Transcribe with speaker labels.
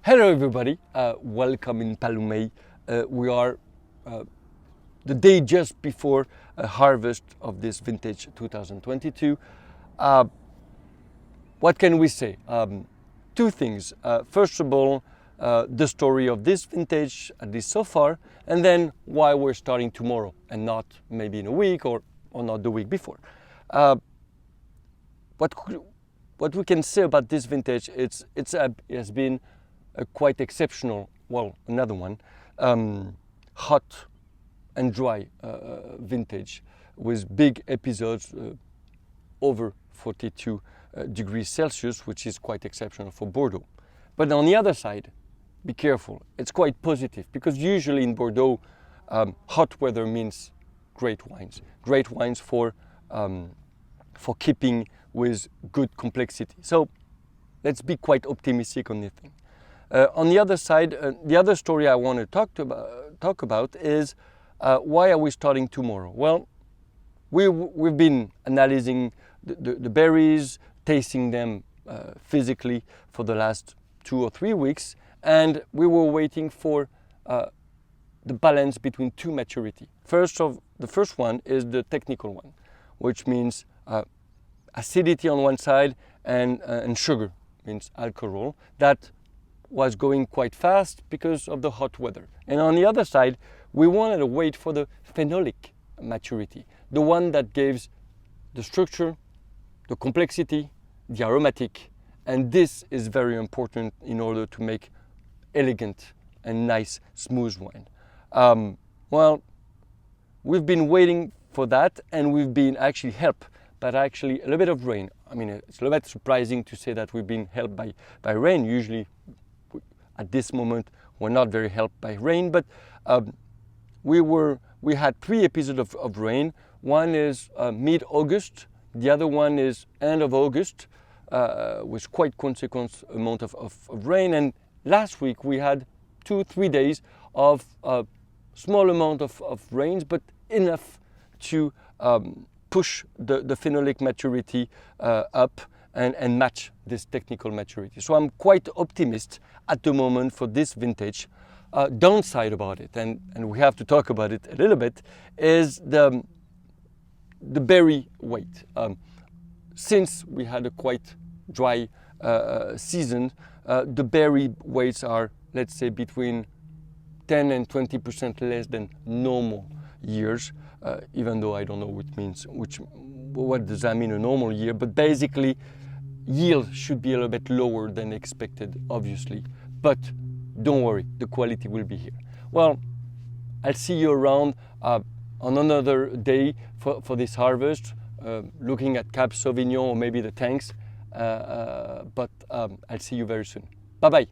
Speaker 1: Hello everybody, welcome in Paloumey. We are the day just before a harvest of this vintage 2022. What can we say? Two things. First of all, the story of this vintage, at least so far, and then why we're starting tomorrow and not maybe in a week or not the week before. What we can say about this vintage, it has been a quite exceptional, well, another one, hot and dry vintage with big episodes over 42 degrees Celsius, which is quite exceptional for Bordeaux. But on the other side, be careful, it's quite positive because usually in Bordeaux, hot weather means great wines for keeping with good complexity. So let's be quite optimistic on this thing. On the other side, the other story I want to talk about is why are we starting tomorrow? Well, we've been analyzing the berries, tasting them physically for the last 2 or 3 weeks, and we were waiting for the balance between two maturity. The first one is the technical one, which means acidity on one side and sugar, means alcohol. That was going quite fast because of the hot weather. And on the other side, we wanted to wait for the phenolic maturity, the one that gives the structure, the complexity, the aromatic, and this is very important in order to make elegant and nice, smooth wine. Well, we've been waiting for that, and we've been actually helped by actually a little bit of rain. I mean, it's a little bit surprising to say that we've been helped by rain. Usually, at this moment, we're not very helped by rain, but we had 3 episodes of rain. One is mid-August, the other one is end of August, with quite consequent amount of rain. And last week we had 2-3 days of small amount of rains, but enough to push the phenolic maturity up and match this technical maturity. So I'm quite optimistic at the moment for this vintage. Downside about it, and we have to talk about it a little bit, is the berry weight. Since we had a quite dry season, the berry weights are, let's say, between 10 and 20% less than normal years, even though I don't know what does that mean, a normal year, but basically yield should be a little bit lower than expected, obviously, but don't worry, the quality will be here. Well, I'll see you around on another day for this harvest, looking at Cab Sauvignon or maybe the tanks, but I'll see you very soon. Bye-bye.